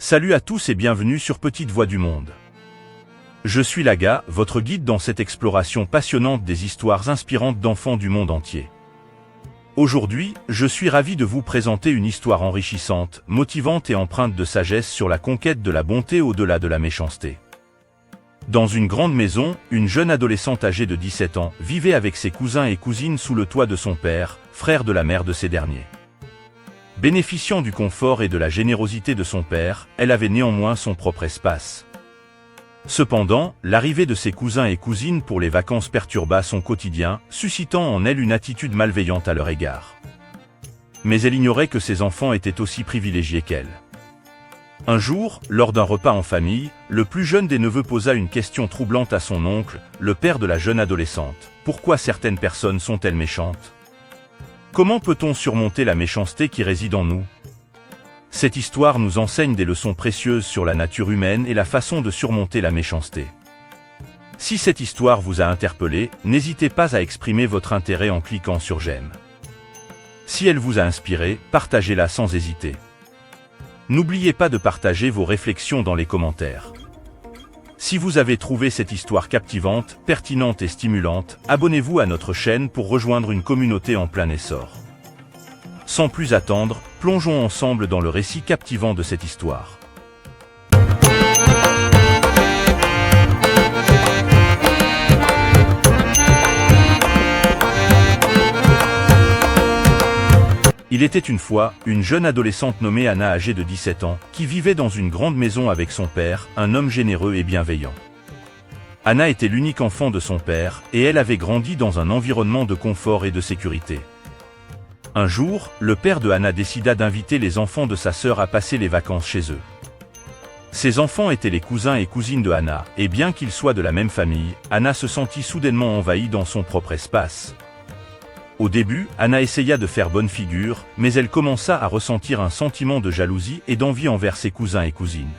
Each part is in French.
Salut à tous et bienvenue sur Petite Voix du Monde. Je suis Laga, votre guide dans cette exploration passionnante des histoires inspirantes d'enfants du monde entier. Aujourd'hui, je suis ravi de vous présenter une histoire enrichissante, motivante et empreinte de sagesse sur la conquête de la bonté au-delà de la méchanceté. Dans une grande maison, une jeune adolescente âgée de 17 ans vivait avec ses cousins et cousines sous le toit de son père, frère de la mère de ces derniers. Bénéficiant du confort et de la générosité de son père, elle avait néanmoins son propre espace. Cependant, l'arrivée de ses cousins et cousines pour les vacances perturba son quotidien, suscitant en elle une attitude malveillante à leur égard. Mais elle ignorait que ses enfants étaient aussi privilégiés qu'elle. Un jour, lors d'un repas en famille, le plus jeune des neveux posa une question troublante à son oncle, le père de la jeune adolescente. Pourquoi certaines personnes sont-elles méchantes ? Comment peut-on surmonter la méchanceté qui réside en nous ? Cette histoire nous enseigne des leçons précieuses sur la nature humaine et la façon de surmonter la méchanceté. Si cette histoire vous a interpellé, n'hésitez pas à exprimer votre intérêt en cliquant sur j'aime. Si elle vous a inspiré, partagez-la sans hésiter. N'oubliez pas de partager vos réflexions dans les commentaires. Si vous avez trouvé cette histoire captivante, pertinente et stimulante, abonnez-vous à notre chaîne pour rejoindre une communauté en plein essor. Sans plus attendre, plongeons ensemble dans le récit captivant de cette histoire. Il était une fois, une jeune adolescente nommée Anna âgée de 17 ans, qui vivait dans une grande maison avec son père, un homme généreux et bienveillant. Anna était l'unique enfant de son père, et elle avait grandi dans un environnement de confort et de sécurité. Un jour, le père de Anna décida d'inviter les enfants de sa sœur à passer les vacances chez eux. Ces enfants étaient les cousins et cousines de Anna, et bien qu'ils soient de la même famille, Anna se sentit soudainement envahie dans son propre espace. Au début, Anna essaya de faire bonne figure, mais elle commença à ressentir un sentiment de jalousie et d'envie envers ses cousins et cousines.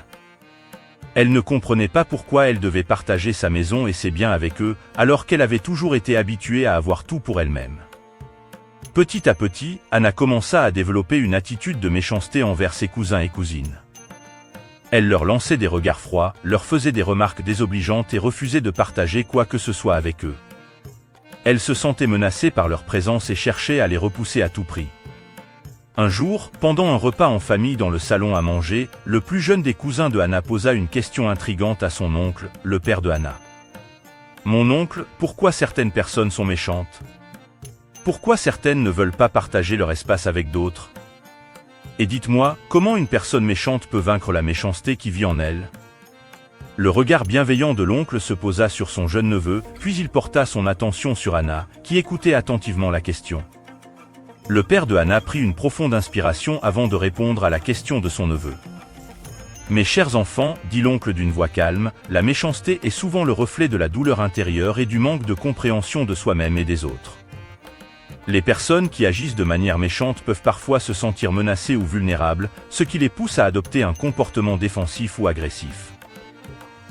Elle ne comprenait pas pourquoi elle devait partager sa maison et ses biens avec eux, alors qu'elle avait toujours été habituée à avoir tout pour elle-même. Petit à petit, Anna commença à développer une attitude de méchanceté envers ses cousins et cousines. Elle leur lançait des regards froids, leur faisait des remarques désobligeantes et refusait de partager quoi que ce soit avec eux. Elle se sentait menacée par leur présence et cherchait à les repousser à tout prix. Un jour, pendant un repas en famille dans le salon à manger, le plus jeune des cousins de Anna posa une question intrigante à son oncle, le père de Anna. « Mon oncle, pourquoi certaines personnes sont méchantes ? Pourquoi certaines ne veulent pas partager leur espace avec d'autres ? Et dites-moi, comment une personne méchante peut vaincre la méchanceté qui vit en elle ? » Le regard bienveillant de l'oncle se posa sur son jeune neveu, puis il porta son attention sur Anna, qui écoutait attentivement la question. Le père de Anna prit une profonde inspiration avant de répondre à la question de son neveu. « Mes chers enfants, dit l'oncle d'une voix calme, la méchanceté est souvent le reflet de la douleur intérieure et du manque de compréhension de soi-même et des autres. Les personnes qui agissent de manière méchante peuvent parfois se sentir menacées ou vulnérables, ce qui les pousse à adopter un comportement défensif ou agressif.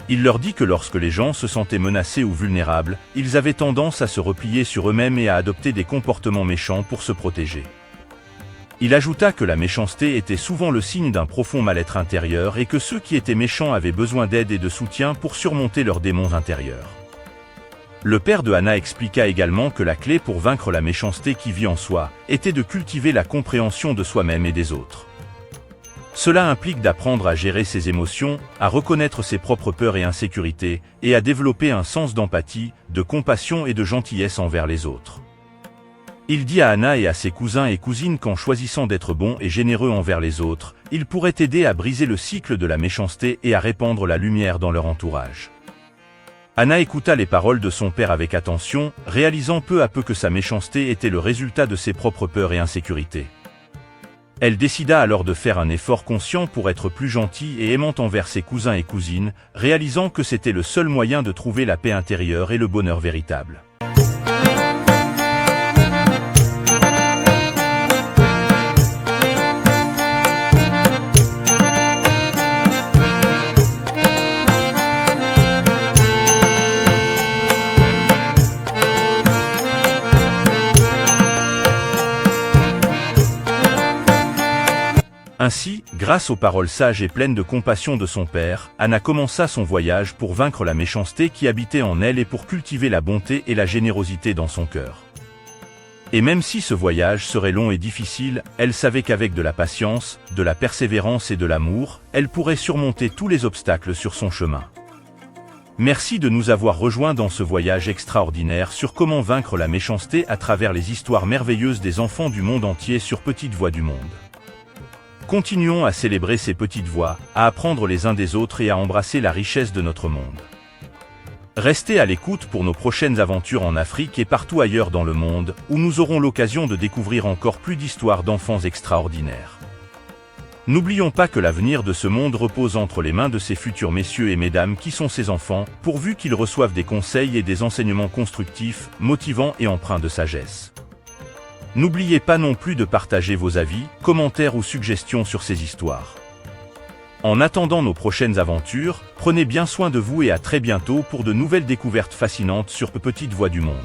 Il leur dit que lorsque les gens se sentaient menacés ou vulnérables, ils avaient tendance à se replier sur eux-mêmes et à adopter des comportements méchants pour se protéger. Il ajouta que la méchanceté était souvent le signe d'un profond mal-être intérieur et que ceux qui étaient méchants avaient besoin d'aide et de soutien pour surmonter leurs démons intérieurs. Le père de Anna expliqua également que la clé pour vaincre la méchanceté qui vit en soi était de cultiver la compréhension de soi-même et des autres. Cela implique d'apprendre à gérer ses émotions, à reconnaître ses propres peurs et insécurités, et à développer un sens d'empathie, de compassion et de gentillesse envers les autres. Il dit à Anna et à ses cousins et cousines qu'en choisissant d'être bons et généreux envers les autres, ils pourraient aider à briser le cycle de la méchanceté et à répandre la lumière dans leur entourage. Anna écouta les paroles de son père avec attention, réalisant peu à peu que sa méchanceté était le résultat de ses propres peurs et insécurités. Elle décida alors de faire un effort conscient pour être plus gentille et aimante envers ses cousins et cousines, réalisant que c'était le seul moyen de trouver la paix intérieure et le bonheur véritable. Ainsi, grâce aux paroles sages et pleines de compassion de son père, Anna commença son voyage pour vaincre la méchanceté qui habitait en elle et pour cultiver la bonté et la générosité dans son cœur. Et même si ce voyage serait long et difficile, elle savait qu'avec de la patience, de la persévérance et de l'amour, elle pourrait surmonter tous les obstacles sur son chemin. Merci de nous avoir rejoints dans ce voyage extraordinaire sur comment vaincre la méchanceté à travers les histoires merveilleuses des enfants du monde entier sur Petite Voix du Monde. Continuons à célébrer ces petites voix, à apprendre les uns des autres et à embrasser la richesse de notre monde. Restez à l'écoute pour nos prochaines aventures en Afrique et partout ailleurs dans le monde, où nous aurons l'occasion de découvrir encore plus d'histoires d'enfants extraordinaires. N'oublions pas que l'avenir de ce monde repose entre les mains de ces futurs messieurs et mesdames qui sont ces enfants, pourvu qu'ils reçoivent des conseils et des enseignements constructifs, motivants et empreints de sagesse. N'oubliez pas non plus de partager vos avis, commentaires ou suggestions sur ces histoires. En attendant nos prochaines aventures, prenez bien soin de vous et à très bientôt pour de nouvelles découvertes fascinantes sur Petite Voix du Monde.